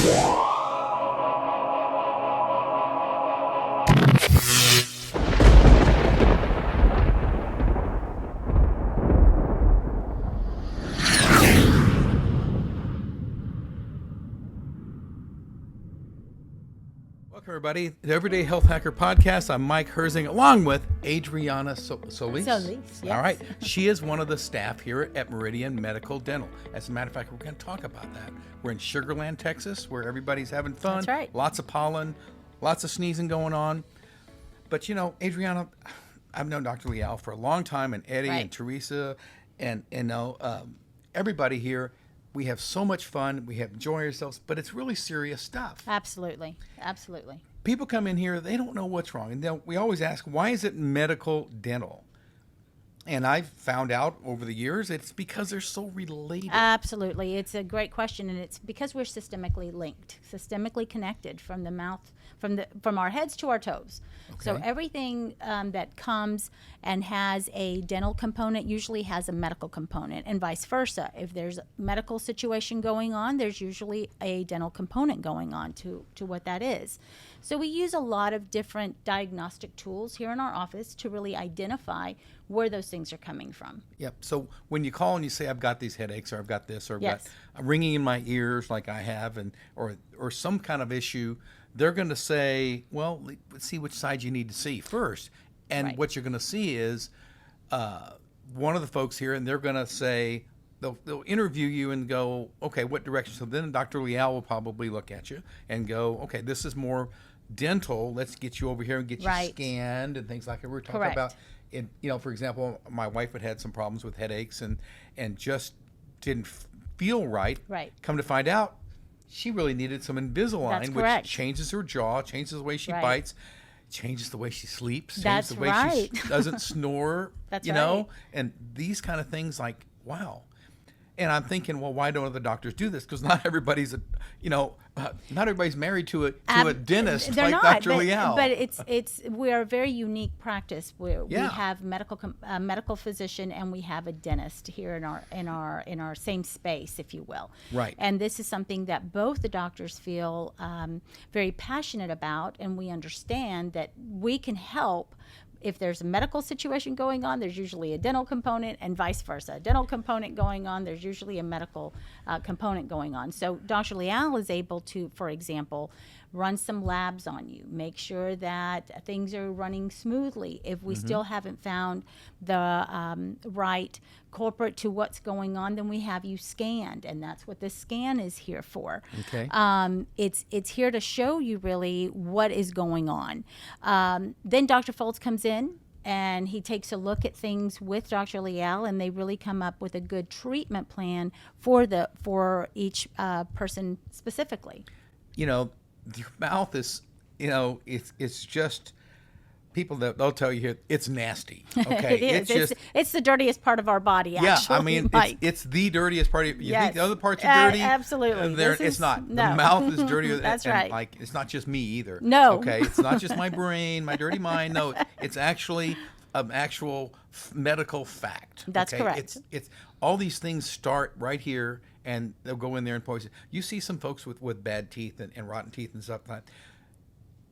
Welcome, everybody, to the Everyday Health Hacker Podcast. I'm Mike Herzing, along with Adriana Solis. Solis, yes. All right. She is one of the staff here at Meridian Medical Dental. As a matter of fact, we're going to talk about that. We're in Sugar Land, Texas, where everybody's having fun. That's right. Lots of pollen, lots of sneezing going on. But, you know, Adriana, I've known Dr. Leal for a long time, and Eddie and Teresa, and everybody here. We have so much fun. We have enjoy ourselves, but it's really serious stuff. Absolutely. Absolutely. People come in here, they don't know what's wrong. And we always ask, why is it medical dental? And I've found out over the years, it's because they're so related. Absolutely. It's a great question, and it's because we're systemically linked, systemically connected from the mouth, from our heads to our toes. Okay. So everything that comes and has a dental component usually has a medical component, and vice versa. If there's a medical situation going on, there's usually a dental component going on to what that is. So we use a lot of different diagnostic tools here in our office to really identify where those things are coming from. Yep. So when you call and you say, I've got these headaches, or I've got this, or I've Yes. got ringing in my ears like I have, or some kind of issue, they're going to say, well, let's see which side you need to see first. And Right. what you're going to see is one of the folks here, and they're going to say, they'll interview you and go, okay, what direction? So then Dr. Leal will probably look at you and go, okay, this is more dental. Let's get you over here and get you Right. scanned and things like that. We're talking Correct. about, for example, my wife had some problems with headaches and just didn't feel right. Right. Come to find out, she really needed some Invisalign, That's which correct. changes her jaw, changes the way she Right. bites, changes the way she sleeps, That's changes the way right. she doesn't snore. That's you know, right. and these kind of things, like, wow. And I'm thinking, well, why don't other doctors do this? Because not everybody's, not everybody's married to a dentist They're like not, Dr. Leal. But we are a very unique practice where we Yeah. have a medical physician and we have a dentist here in our same space, if you will. Right. And this is something that both the doctors feel very passionate about, and we understand that we can help. If there's a medical situation going on, there's usually a dental component, and vice versa. A dental component going on, there's usually a medical component going on. So Dr. Leal is able to, for example, run some labs on you, make sure that things are running smoothly. If we still haven't found the right culprit to what's going on, then we have you scanned, and that's what this scan is here for. Okay. It's here to show you really what is going on. Then Dr. Foltz comes in and he takes a look at things with Dr. Leal, and they really come up with a good treatment plan for each person specifically. You know, your mouth is, it's just, people that they'll tell you here, it's nasty. Okay. It is. It's the dirtiest part of our body, actually. Yeah, I mean, Mike. it's the dirtiest part of you. Yes. Think the other parts are dirty? Absolutely. It's not. No. The mouth is dirty. That's and right. Like, it's not just me either. No. Okay. It's not just my brain, my dirty mind. No, it's actually an actual medical fact. That's okay? correct. It's all these things start right here, and they'll go in there and poison. You see some folks with bad teeth and rotten teeth and stuff like that.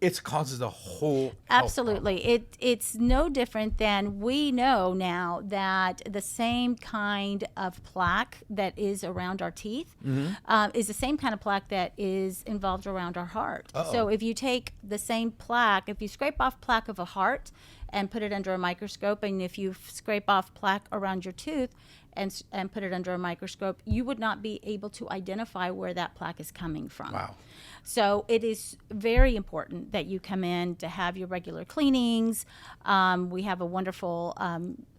It causes a whole health Absolutely. problem. It's no different than we know now that the same kind of plaque that is around our teeth is the same kind of plaque that is involved around our heart. Uh-oh. So if you take the same plaque, if you scrape off plaque of a heart and put it under a microscope, and if you scrape off plaque around your tooth and put it under a microscope, you would not be able to identify where that plaque is coming from. Wow. So it is very important that you come in to have your regular cleanings. We have a wonderful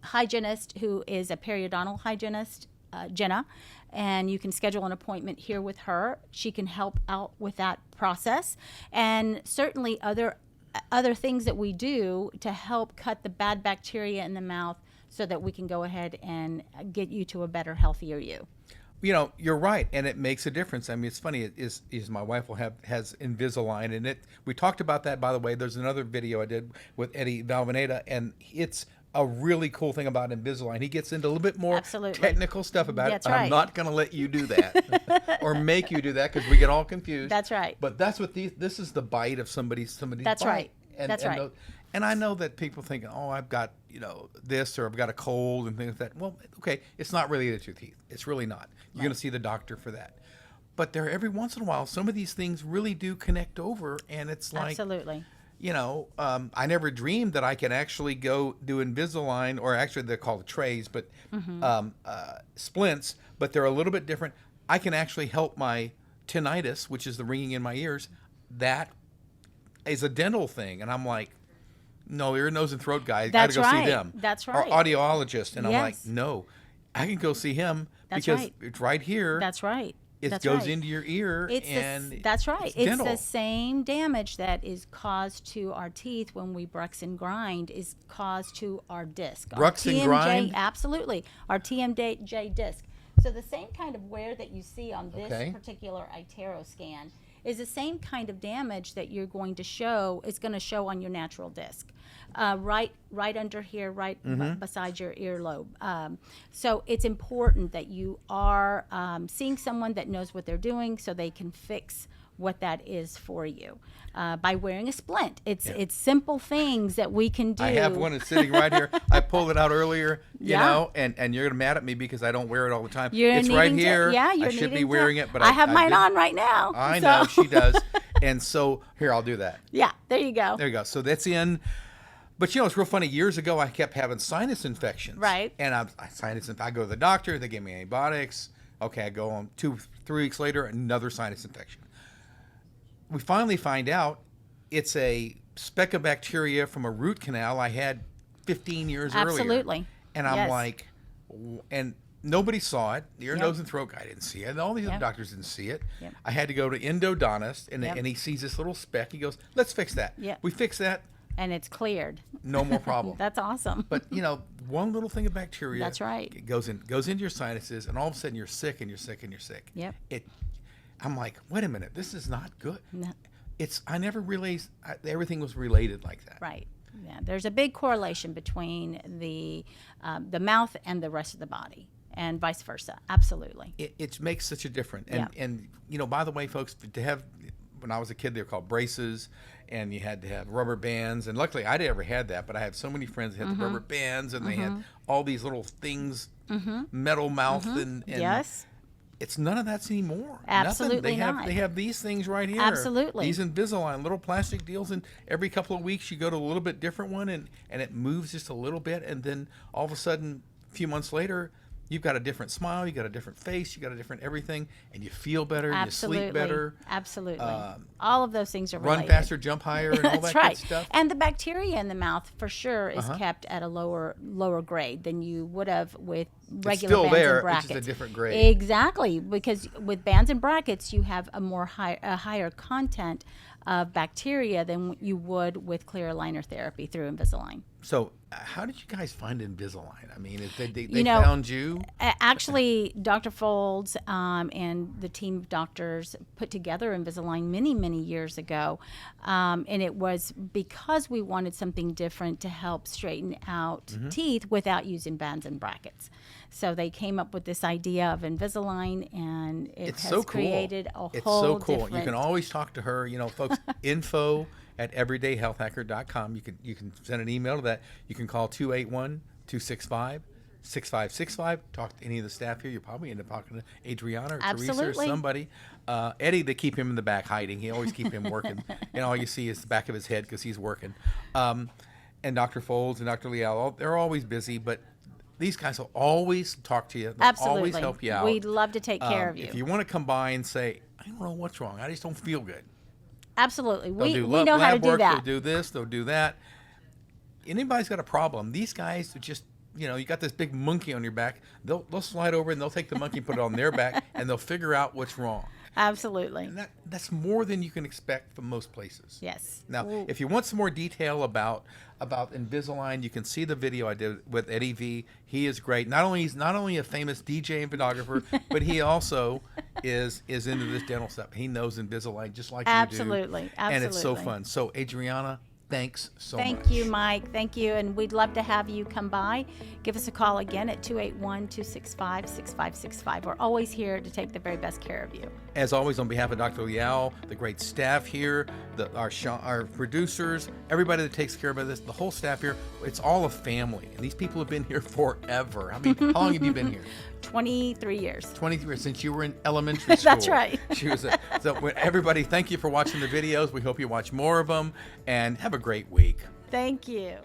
hygienist who is a periodontal hygienist, Jenna, and you can schedule an appointment here with her. She can help out with that process, and certainly other things that we do to help cut the bad bacteria in the mouth so that we can go ahead and get you to a better, healthier you. You're right, and it makes a difference. I mean, it's funny. Is my wife has Invisalign, and we talked about that. By the way, there's another video I did with Eddie Valvaneda, and it's a really cool thing about Invisalign. He gets into a little bit more Absolutely. technical stuff about That's it. I'm right. not going to let you do that or make you do that because we get all confused. That's right. But that's what this is, the bite of somebody's That's bite. right. And, That's right. And I know that people think, oh, I've got, this, or I've got a cold and things like that. Well, okay, it's not related to your teeth. It's really not. You're going to see the doctor for that. But there, every once in a while, some of these things really do connect over, and it's like, Absolutely. I never dreamed that I could actually go do Invisalign, or actually they're called trays, but splints, but they're a little bit different. I can actually help my tinnitus, which is the ringing in my ears. That is a dental thing, and I'm like, no, ear, nose, and throat guy. Got to go see them. That's right. Or audiologist, and I'm like, Yes. no, I can go see him That's because right. it's right here. That's right. It That's goes right. into your ear, That's right. It's It's dental. the same damage that is caused to our teeth when we brux and grind is caused to our disc. Brux and TMJ, grind? Absolutely. Our TMJ disc. So the same kind of wear that you see on this Okay. particular iTero scan is the same kind of damage that you're going to show. It's going to show on your natural disc, right under here, right beside your earlobe. So it's important that you are seeing someone that knows what they're doing, so they can fix what that is for you by wearing a splint. It's simple things that we can do. I have one that's sitting right here. I pulled it out earlier, Yeah. and you're gonna mad at me because I don't wear it all the time. You're It's right needing to- here. yeah, you're I should be needing to- wearing it, but I have mine didn't. on right now. I so- know she does, and so here I'll do that. Yeah, there you go. There you go. So that's in. But it's real funny. Years ago, I kept having sinus infections. Right. And I go to the doctor. They give me antibiotics. Okay, I go on 2-3 weeks later, another sinus infection. We finally find out it's a speck of bacteria from a root canal I had 15 years earlier. Absolutely. And I'm Yes. like, and nobody saw it. The ear, Yep. nose, and throat guy didn't see it. And all these other Yep. doctors didn't see it. Yep. I had to go to endodontist, and, Yep. and he sees this little speck. He goes, let's fix that. Yep. We fix that. And it's cleared. No more problem. That's awesome. But one little thing of bacteria. That's right. It goes into your sinuses, and all of a sudden you're sick and you're sick and you're sick. Yep. I'm like, wait a minute, this is not good. No. I never realized everything was related like that. Right. Yeah. There's a big correlation between the mouth and the rest of the body, and vice versa. Absolutely. It makes such a difference. Yeah. And by the way, folks, to have, when I was a kid, they were called braces, and you had to have rubber bands. And luckily, I never had that, but I have so many friends that had the rubber bands, and they had all these little things, metal mouth, and Yes. It's none of that's anymore. Absolutely Nothing. not. They have these things right here. Absolutely. These Invisalign little plastic deals, and every couple of weeks you go to a little bit different one, and it moves just a little bit, and then all of a sudden, a few months later, you've got a different smile, you got a different face, you got a different everything, and you feel better, Absolutely. you sleep better, Absolutely. All of those things are run related. faster, jump higher, and all That's that right. good stuff. And the bacteria in the mouth, for sure, is kept at a lower grade than you would have with regular still bands there, and it's just brackets. a different grade. Exactly, because with bands and brackets, you have a higher content of bacteria than you would with clear aligner therapy through Invisalign. So, how did you guys find Invisalign? I mean, they know, found you? Actually, Dr. Folds and the team of doctors put together Invisalign many, many years ago. And it was because we wanted something different to help straighten out teeth without using bands and brackets. So they came up with this idea of Invisalign, and it has so cool. created a It's whole so cool. different... You can always talk to her. Folks, info@everydayhealthhacker.com. You can send an email to that. You can call 281-265-6565. Talk to any of the staff here. You'll probably end up talking to Adriana or Teresa or Absolutely. somebody. Eddie, they keep him in the back hiding. He always keep him working. And all you see is the back of his head because he's working. And Dr. Folds and Dr. Leal, they're always busy, but these guys will always talk to you. They'll Absolutely. always help you out. We'd love to take care of you. If you want to come by and say, I don't know what's wrong, I just don't feel good. Absolutely. They'll We do know how to lab do work, that. They'll do this, they'll do that. Anybody's got a problem. These guys are just, you got this big monkey on your back. They'll slide over and they'll take the monkey and put it on their back, and they'll figure out what's wrong. Absolutely. And that's more than you can expect from most places. Yes. Now, Ooh. if you want some more detail about Invisalign, you can see the video I did with Eddie V. He is great. He's not only a famous DJ and photographer, but he also is into this dental stuff. He knows Invisalign just like you do. Absolutely. And it's so Absolutely. fun. So, Adriana, Thanks so much. Thank you, Mike. Thank you. And we'd love to have you come by. Give us a call again at 281-265-6565. We're always here to take the very best care of you. As always, on behalf of Dr. Leal, the great staff here, our producers, everybody that takes care of this, the whole staff here, it's all a family. And these people have been here forever. I mean, how long have you been here? 23 years. 23 years, since you were in elementary school. That's right. Everybody, thank you for watching the videos. We hope you watch more of them, and have a great week. Thank you.